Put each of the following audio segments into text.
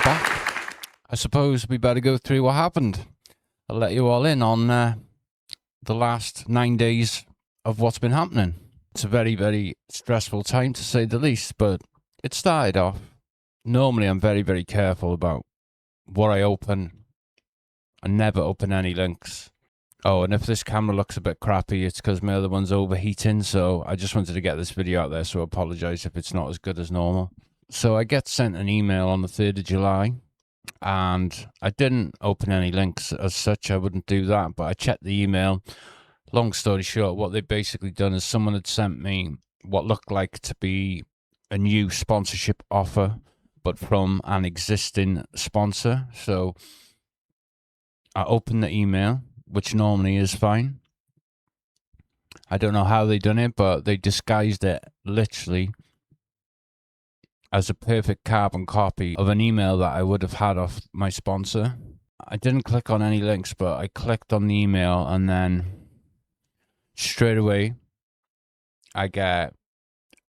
back. I suppose we better go through what happened. I'll let you all in on the last 9 days of what's been happening. It's a very, very stressful time to say the least, but it started off. Normally, I'm very, very careful about what I open. I never open any links. Oh, and if this camera looks a bit crappy, it's because my other one's overheating, so I just wanted to get this video out there, so I apologize if it's not as good as normal. So I get sent an email on the 3rd of July, and I didn't open any links as such. I wouldn't do that, but I checked the email. Long story short, what they've basically done is someone had sent me what looked like to be a new sponsorship offer, but from an existing sponsor. So I opened the email, which normally is fine. I don't know how they done it, but they disguised it literally as a perfect carbon copy of an email that I would have had off my sponsor. I didn't click on any links, but I clicked on the email, and then straight away I get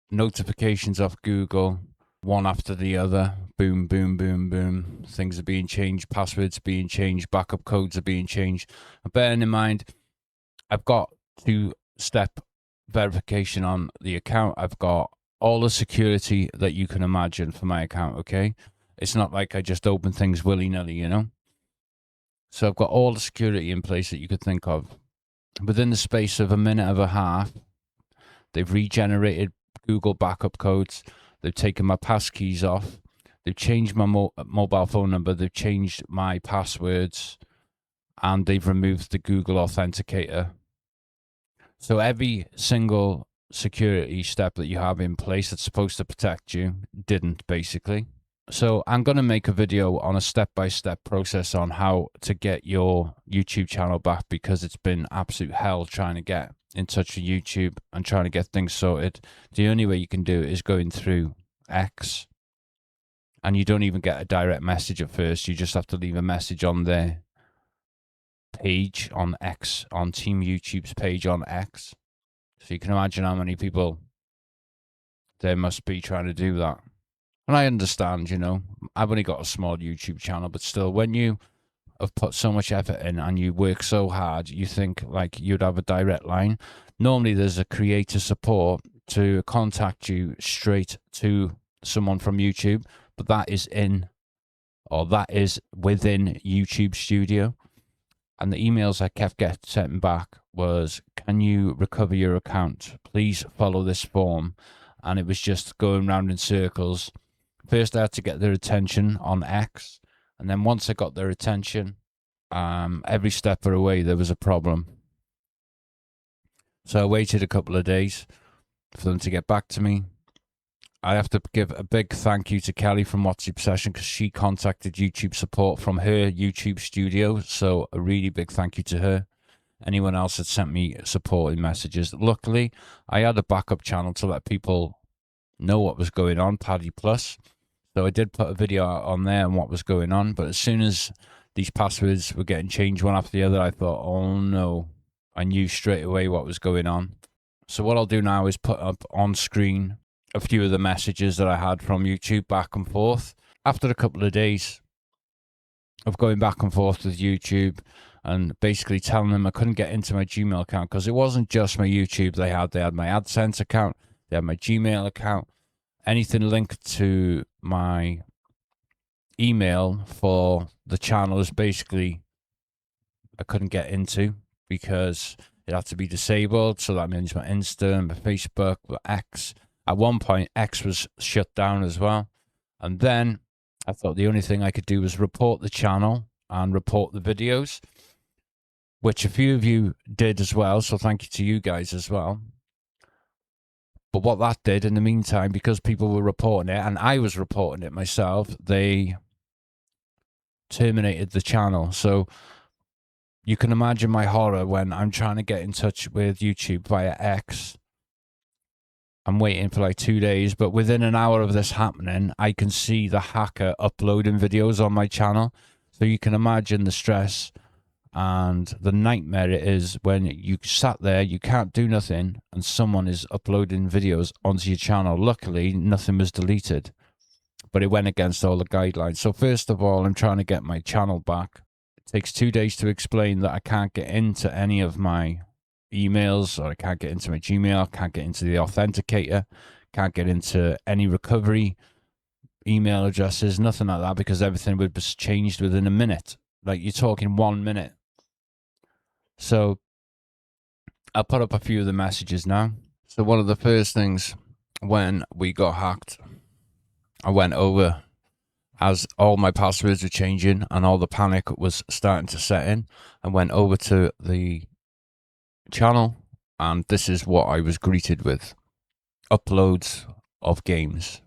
notifications off Google, one after the other. Boom, boom, boom, boom. Things are being changed, passwords are being changed, backup codes are being changed. And bearing in mind, I've got 2-step verification on the account. I've got all the security that you can imagine for my account, okay? It's not like I just open things willy-nilly, you know? So I've got all the security in place that you could think of. Within the space of a minute and a half, they've regenerated Google backup codes. They've taken my passkeys off. They've changed my mobile phone number. They've changed my passwords. And they've removed the Google Authenticator. So every single security step that you have in place that's supposed to protect you didn't, basically. So I'm going to make a video on a step-by-step process on how to get your YouTube channel back, because it's been absolute hell trying to get in touch with YouTube and trying to get things sorted. The only way you can do it is going through X, and you don't even get a direct message at first. You just have to leave a message on their page on X, on Team YouTube's page on X. So you can imagine how many people there must be trying to do that. And I understand, you know, I've only got a small YouTube channel, but still, when you have put so much effort in and you work so hard, you think like you'd have a direct line. Normally there's a creator support to contact you straight to someone from YouTube, but that is within YouTube Studio. And the emails I kept getting sent back was, can you recover your account? Please follow this form. And it was just going round in circles. First I had to get their attention on X, and then once I got their attention, every step of the way there was a problem. So I waited a couple of days for them to get back to me. I have to give a big thank you to Kelly from What's the Obsession, because she contacted YouTube support from her YouTube studio. So a really big thank you to her. Anyone else that sent me supporting messages. Luckily, I had a backup channel to let people know what was going on, PADDY Plus. So I did put a video out on there on what was going on. But as soon as these passwords were getting changed one after the other, I thought, oh no. I knew straight away what was going on. So what I'll do now is put up on screen a few of the messages that I had from YouTube back and forth. After a couple of days of going back and forth with YouTube and basically telling them I couldn't get into my Gmail account, because it wasn't just my YouTube they had my AdSense account, they had my Gmail account, anything linked to my email for the channel is basically I couldn't get into, because it had to be disabled. So that means my Insta and my Facebook, my X. At one point, X was shut down as well. And then I thought the only thing I could do was report the channel and report the videos, which a few of you did as well. So thank you to you guys as well. But what that did in the meantime, because people were reporting it and I was reporting it myself, they terminated the channel. So you can imagine my horror when I'm trying to get in touch with YouTube via X. I'm waiting for like 2 days, but within an hour of this happening, I can see the hacker uploading videos on my channel. So you can imagine the stress and the nightmare it is when you sat there, you can't do nothing, and someone is uploading videos onto your channel. Luckily, nothing was deleted. but it went against all the guidelines. So first of all, I'm trying to get my channel back. It takes 2 days to explain that I can't get into any of my emails, or I can't get into my Gmail, can't get into the authenticator, can't get into any recovery email addresses, nothing like that, because everything would be changed within a minute. Like, you're talking 1 minute. So I'll put up a few of the messages now. So one of the first things when we got hacked, I went over as all my passwords were changing and all the panic was starting to set in. I went over to the channel, and this is what I was greeted with: uploads of games.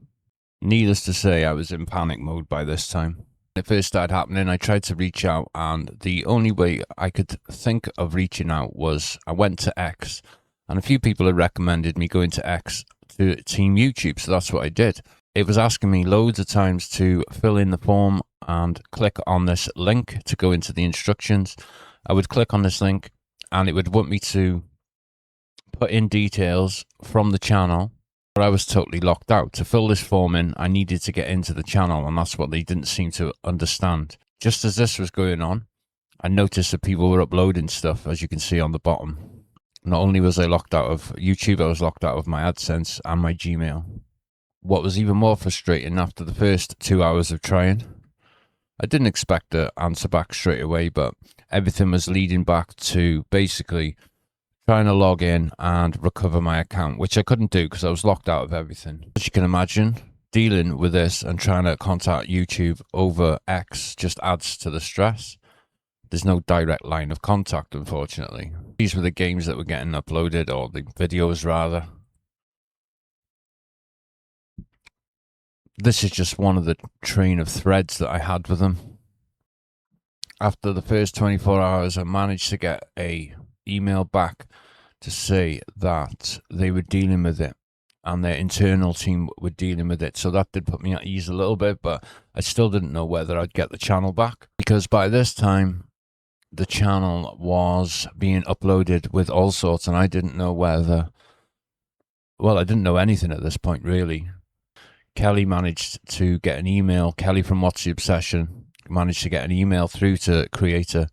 Needless to say, I was in panic mode by this time. When it first started happening, I tried to reach out, and the only way I could think of reaching out was I went to X, and a few people had recommended me going to X to Team YouTube, so that's what I did. It was asking me loads of times to fill in the form and click on this link to go into the instructions. I would click on this link and it would want me to put in details from the channel, but I was totally locked out. To fill this form in, I needed to get into the channel, and that's what they didn't seem to understand. Just as this was going on, I noticed that people were uploading stuff, as you can see on the bottom. Not only was I locked out of YouTube, I was locked out of my AdSense and my Gmail. What was even more frustrating, after the first 2 hours of trying, I didn't expect to answer back straight away, but everything was leading back to basically trying to log in and recover my account, which I couldn't do because I was locked out of everything. As you can imagine, dealing with this and trying to contact YouTube over X just adds to the stress. There's no direct line of contact, unfortunately. These were the games that were getting uploaded, or the videos rather. This is just one of the train of threads that I had with them. After the first 24 hours, I managed to get a email back to say that they were dealing with it and their internal team were dealing with it. So that did put me at ease a little bit, but I still didn't know whether I'd get the channel back, because by this time the channel was being uploaded with all sorts, and I didn't know whether, well, I didn't know anything at this point really. Kelly managed to get an email. Kelly from What's the Obsession managed to get an email through to Creator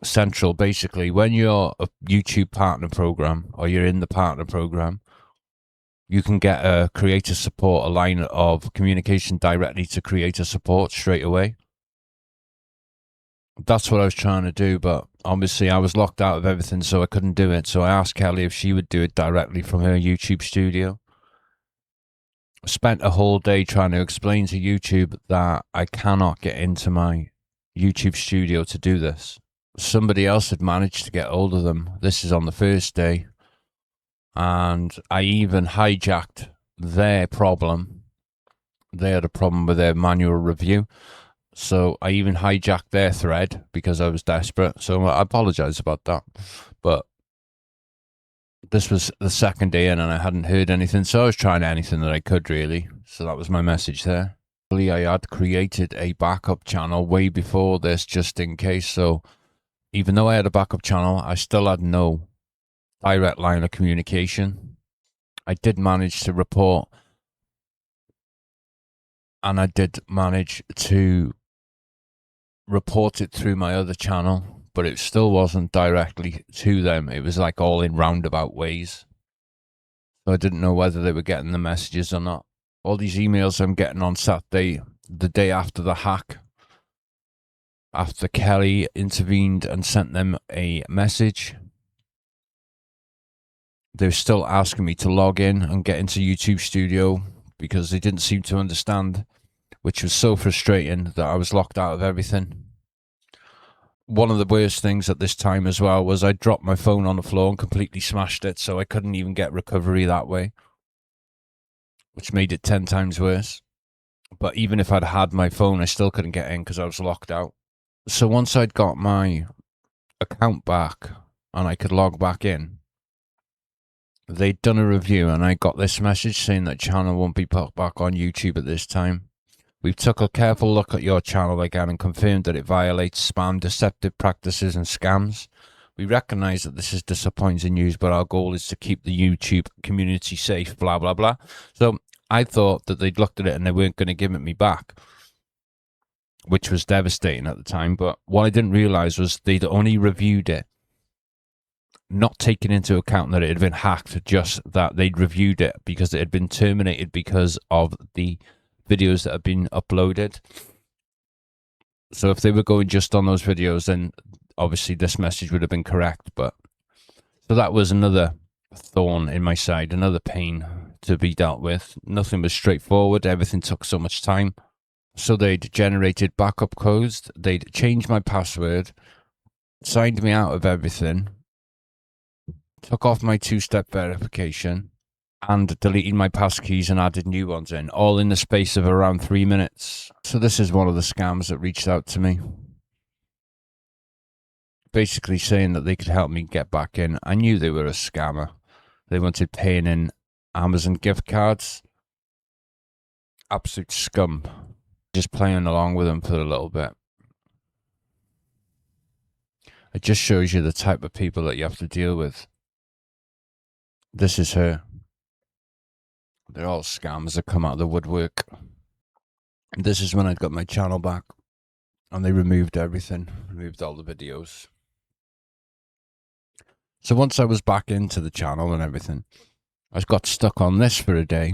Central. Basically, when you're a YouTube partner program, or you're in the partner program, you can get a creator support, a line of communication directly to creator support straight away. That's what I was trying to do, but obviously I was locked out of everything, so I couldn't do it. So I asked Kelly if she would do it directly from her YouTube studio. Spent a whole day trying to explain to YouTube that I cannot get into my YouTube studio to do this. Somebody else had managed to get hold of them. This is on the first day. And I even hijacked their problem. They had a problem with their manual review. So I even hijacked their thread because I was desperate. So I apologize about that. But this was the second day in and I hadn't heard anything. So I was trying anything that I could, really. So that was my message there. I had created a backup channel way before this, just in case. So even though I had a backup channel, I still had no direct line of communication. I did manage to report, and I did manage to report it through my other channel, but it still wasn't directly to them. It was like all in roundabout ways. So I didn't know whether they were getting the messages or not. All these emails I'm getting on Saturday, the day after the hack, after Kelly intervened and sent them a message, they were still asking me to log in and get into YouTube Studio because they didn't seem to understand, which was so frustrating that I was locked out of everything. One of the worst things at this time as well was I dropped my phone on the floor and completely smashed it, so I couldn't even get recovery that way, which made it 10 times worse. But even if I'd had my phone, I still couldn't get in because I was locked out. So once I'd got my account back and I could log back in, they'd done a review and I got this message saying that channel won't be put back on YouTube at this time. We've took a careful look at your channel again and confirmed that it violates spam, deceptive practices and scams. We recognise that this is disappointing news, but our goal is to keep the YouTube community safe, blah, blah, blah. So I thought that they'd looked at it and they weren't going to give it me back, which was devastating at the time. But what I didn't realize was they'd only reviewed it, not taking into account that it had been hacked, just that they'd reviewed it because it had been terminated because of the videos that had been uploaded. So if they were going just on those videos, then obviously this message would have been correct. But so that was another thorn in my side, another pain to be dealt with. Nothing was straightforward. Everything took so much time. So they'd generated backup codes. They'd changed my password, signed me out of everything, took off my two-step verification, and deleted my passkeys and added new ones in, all in the space of around 3 minutes. So this is one of the scams that reached out to me, basically saying that they could help me get back in. I knew they were a scammer. They wanted paying in Amazon gift cards. Absolute scum. Just playing along with them for a little bit. It just shows you the type of people that you have to deal with. This is her. They're all scams that come out of the woodwork. This is when I got my channel back. And they removed everything. Removed all the videos. So once I was back into the channel and everything, I got stuck on this for a day.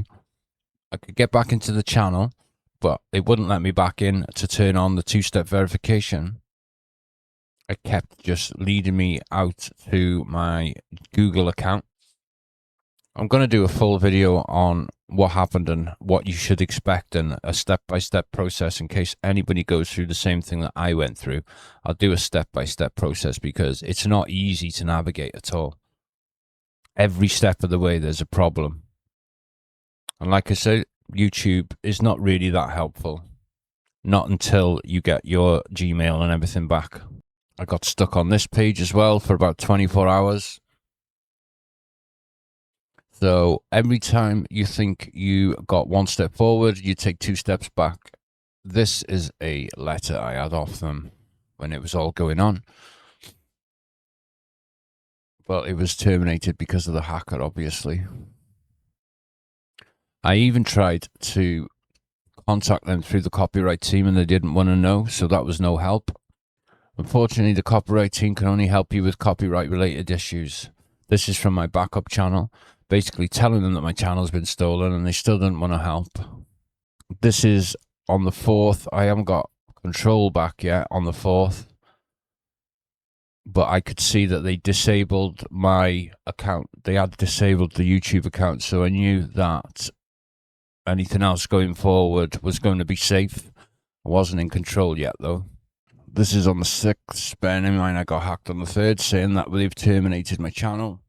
I could get back into the channel, but it wouldn't let me back in to turn on the two-step verification. It kept just leading me out to my Google account. I'm going to do a full video on what happened and what you should expect, and a step-by-step process in case anybody goes through the same thing that I went through. I'll do a step-by-step process because it's not easy to navigate at all. Every step of the way there's a problem. And like I said, YouTube is not really that helpful. Not until you get your Gmail and everything back. I got stuck on this page as well for about 24 hours. So every time you think you got one step forward, you take 2 steps back. This is a letter I had off them when it was all going on. Well, it was terminated because of the hacker, obviously. I even tried to contact them through the copyright team and they didn't want to know, so that was no help. Unfortunately, the copyright team can only help you with copyright-related issues. This is from my backup channel, basically telling them that my channel's been stolen and they still didn't want to help. This is on the 4th. I haven't got control back yet on the 4th. But I could see that they disabled my account. They had disabled the YouTube account, so I knew that anything else going forward was going to be safe. I wasn't in control yet, though. This is on the 6th. Bearing in mind I got hacked on the 3rd, saying that they've terminated my channel.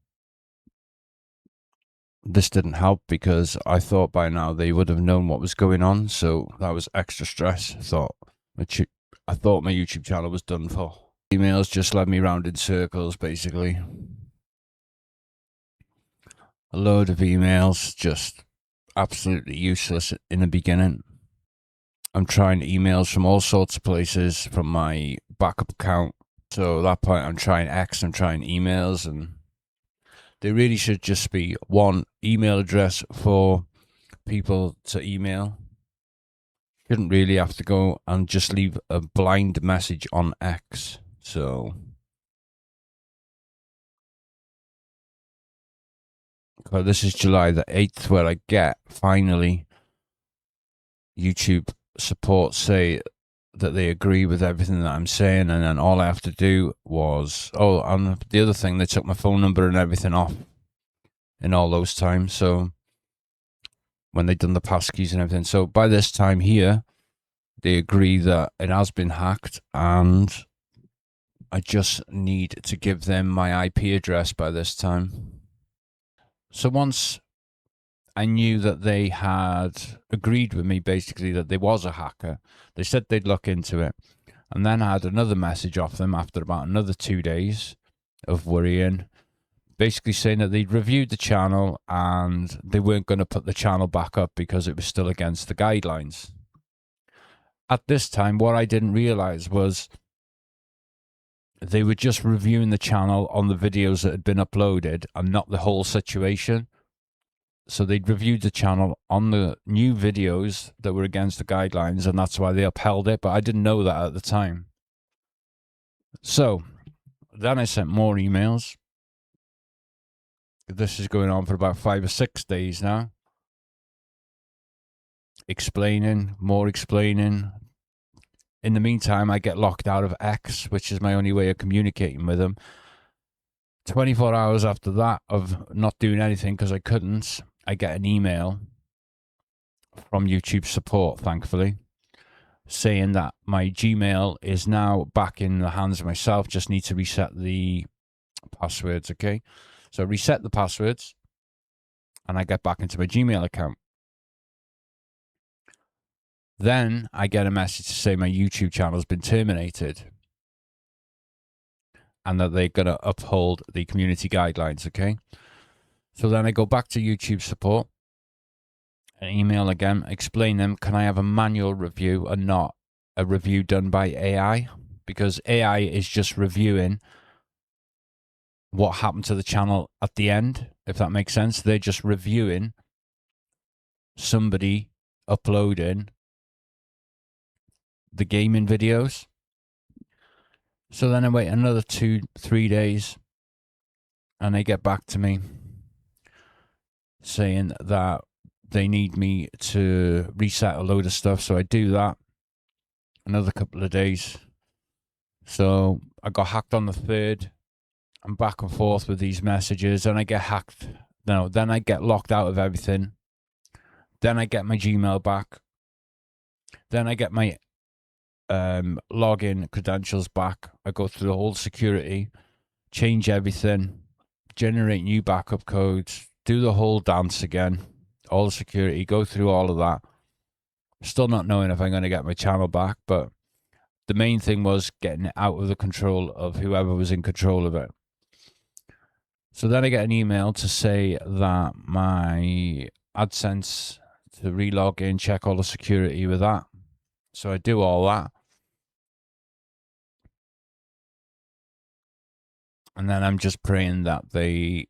This didn't help because I thought by now they would have known what was going on, so that was extra stress. I thought my YouTube channel was done for. Emails just led me round in circles, basically. A load of emails, just absolutely useless in the beginning. I'm trying emails from all sorts of places from my backup account. So at that point, I'm trying X, I'm trying emails, and there really should just be one email address for people to email. Shouldn't really have to go and just leave a blind message on X. So this is July the 8th where I get finally YouTube support say that they agree with everything that I'm saying, and then all I have to do was, oh, and the other thing, they took my phone number and everything off in all those times. So when they'd done the passkeys and everything. So by this time here, they agree that it has been hacked, and I just need to give them my IP address by this time. So once I knew that they had agreed with me, basically, that there was a hacker, they said they'd look into it. And then I had another message off them after about another 2 days of worrying, basically saying that they'd reviewed the channel and they weren't going to put the channel back up because it was still against the guidelines. At this time, what I didn't realize was they were just reviewing the channel on the videos that had been uploaded and not the whole situation. So they'd reviewed the channel on the new videos that were against the guidelines, and that's why they upheld it, but I didn't know that at the time. So then I sent more emails. This is going on for about 5 or 6 days now. Explaining, more explaining. In the meantime, I get locked out of X, which is my only way of communicating with them. 24 hours after that of not doing anything because I couldn't, I get an email from YouTube support, thankfully, saying that my Gmail is now back in the hands of myself. Just need to reset the passwords, okay? So reset the passwords, and I get back into my Gmail account. Then I get a message to say my YouTube channel has been terminated and that they're going to uphold the community guidelines, okay? So then I go back to YouTube support, an email again, explain them, can I have a manual review and not a review done by AI? Because AI is just reviewing what happened to the channel at the end, if that makes sense. They're just reviewing somebody uploading the gaming videos. So then I wait another 2-3 days and they get back to me saying that they need me to reset a load of stuff. So I do that. Another couple of days. So I got hacked on the 3rd. I'm back and forth with these messages and I get hacked. No, then I get locked out of everything. Then I get my Gmail back. Then I get my login credentials back. I go through the whole security, change everything, generate new backup codes, do the whole dance again, all the security, go through all of that. Still not knowing if I'm going to get my channel back, but the main thing was getting it out of the control of whoever was in control of it. So then I get an email to say that my AdSense, to relog in, check all the security with that. So I do all that. And then I'm just praying that they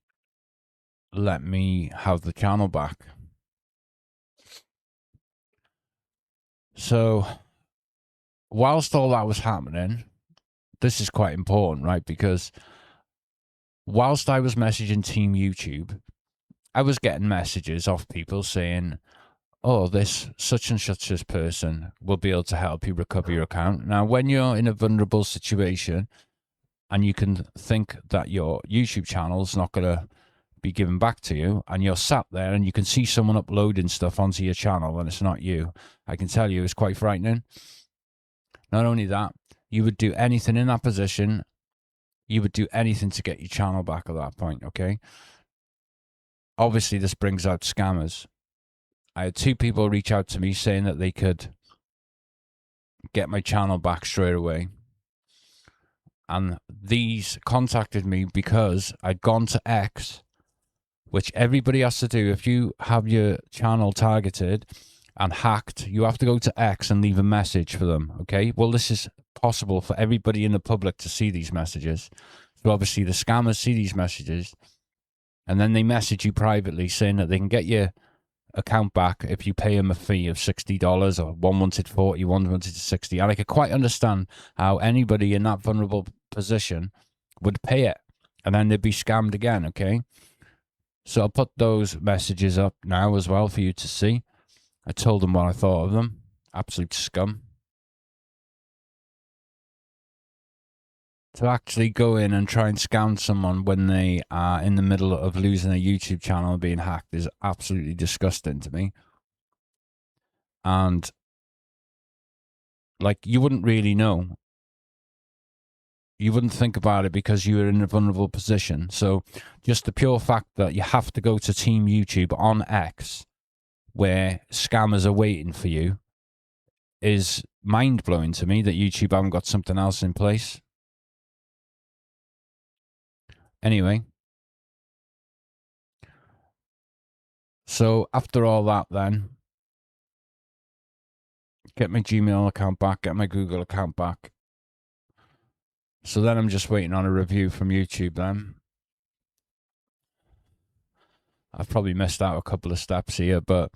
let me have the channel back. So whilst all that was happening, this is quite important, right? Because whilst I was messaging Team YouTube, I was getting messages off people saying, oh, this such and such this person will be able to help you recover your account. Now, when you're in a vulnerable situation and you can think that your YouTube channel's not going to be given back to you, and you're sat there and you can see someone uploading stuff onto your channel and it's not you, I can tell you it's quite frightening. Not only that, you would do anything in that position. You would do anything to get your channel back at that point, okay? Obviously, this brings out scammers. I had 2 people reach out to me saying that they could get my channel back straight away. And these contacted me because I'd gone to X, which everybody has to do. If you have your channel targeted and hacked, you have to go to X and leave a message for them, okay? Well, this is possible for everybody in the public to see these messages. So obviously the scammers see these messages and then they message you privately saying that they can get your account back if you pay them a fee of $60, or one wanted 40, one wanted 60. And I could quite understand how anybody in that vulnerable position would pay it and then they'd be scammed again, okay? So I'll put those messages up now as well for you to see. I told them what I thought of them. Absolute scum. To actually go in and try and scam someone when they are in the middle of losing a YouTube channel and being hacked is absolutely disgusting to me. And like, you wouldn't really know. You wouldn't think about it because you were in a vulnerable position. So just the pure fact that you have to go to Team YouTube on X where scammers are waiting for you is mind-blowing to me, that YouTube haven't got something else in place. Anyway, so after all that then, get my Gmail account back, get my Google account back. So then I'm just waiting on a review from YouTube then. I've probably missed out a couple of steps here, but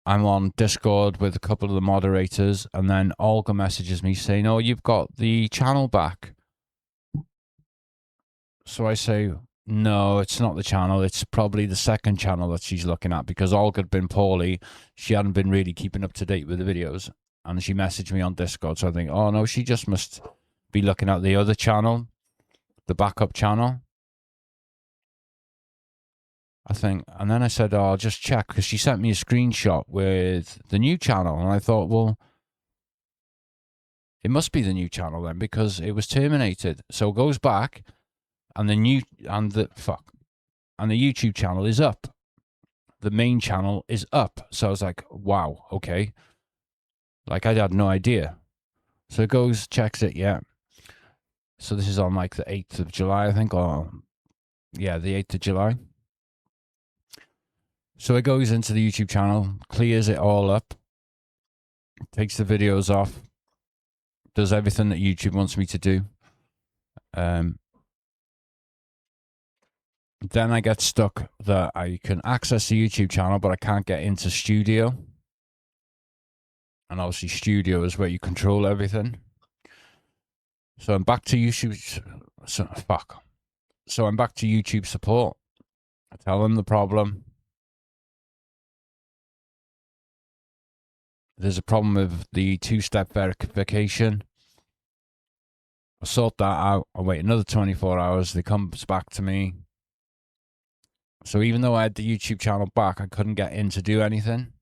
I'm on Discord with a couple of the moderators, and then Olga messages me saying, oh, you've got the channel back. So I say, no, it's not the channel. It's probably the second channel that she's looking at, because Olga had been poorly. She hadn't been really keeping up to date with the videos. And she messaged me on Discord. So I think, oh, no, she just must be looking at the other channel, the backup channel, I think. And then I said, oh, I'll just check, because she sent me a screenshot with the new channel. And I thought, well, it must be the new channel then, because it was terminated. So it goes back. And the YouTube channel is up. The main channel is up. So I was like, wow, okay. Like, I had no idea. So it goes, checks it, yeah. So this is on like the 8th of July, I think, or yeah, the 8th of July. So it goes into the YouTube channel, clears it all up, takes the videos off, does everything that YouTube wants me to do. Then I get stuck that I can access the YouTube channel, but I can't get into Studio. And obviously Studio is where you control everything. So I'm back to YouTube. So I'm back to YouTube support. I tell them the problem. There's a problem with the two-step verification. I sort that out. I wait another 24 hours. They come back to me. So even though I had the YouTube channel back, I couldn't get in to do anything.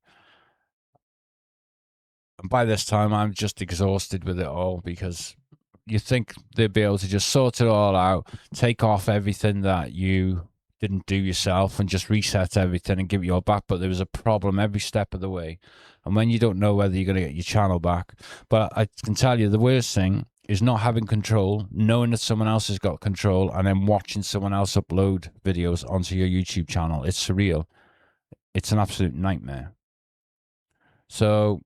And by this time, I'm just exhausted with it all, because you think they'd be able to just sort it all out, take off everything that you didn't do yourself, and just reset everything and give it your back. But there was a problem every step of the way. And when you don't know whether you're going to get your channel back, but I can tell you the worst thing is not having control, knowing that someone else has got control, and then watching someone else upload videos onto your YouTube channel. It's surreal. It's an absolute nightmare. So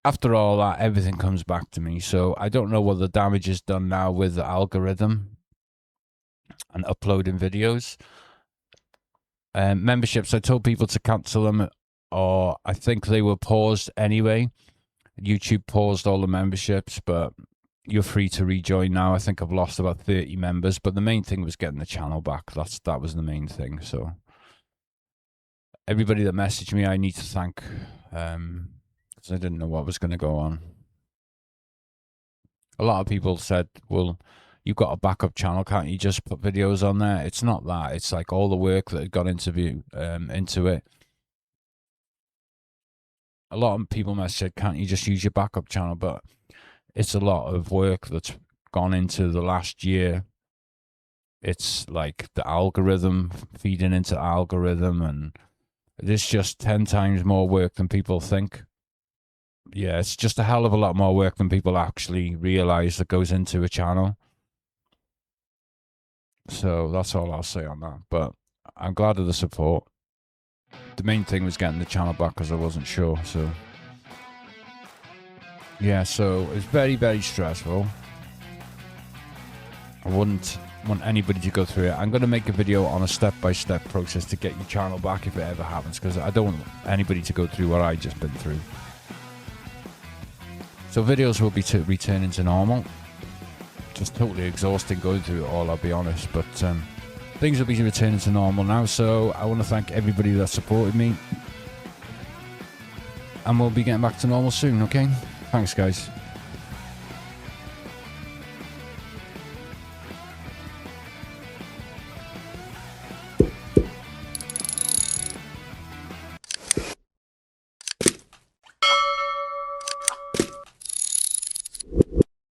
after all that, everything comes back to me. So I don't know what the damage is done now with the algorithm and uploading videos. Memberships, I told people to cancel them, or I think they were paused anyway. YouTube paused all the memberships, but you're free to rejoin now. I think I've lost about 30 members, but the main thing was getting the channel back. That was the main thing. So everybody that messaged me, I need to thank, because I didn't know what was going to go on. A lot of people said, well, you've got a backup channel, can't you just put videos on there? It's not that. It's like all the work that had gone into it. A lot of people said, can't you just use your backup channel? But it's a lot of work that's gone into the last year. It's like the algorithm, feeding into algorithm, and it's just 10 times more work than people think. Yeah, it's just a hell of a lot more work than people actually realize that goes into a channel. So that's all I'll say on that. But I'm glad of the support. The main thing was getting the channel back, because I wasn't sure. So yeah, so it's very, very stressful. I wouldn't want anybody to go through it. I'm going to make a video on a step-by-step process to get your channel back if it ever happens, because I don't want anybody to go through what I just been through. So videos will be returning to normal. Just totally exhausting going through it all, I'll be honest. But things will be returning to normal now. So I want to thank everybody that supported me. And we'll be getting back to normal soon, okay? Thanks, guys.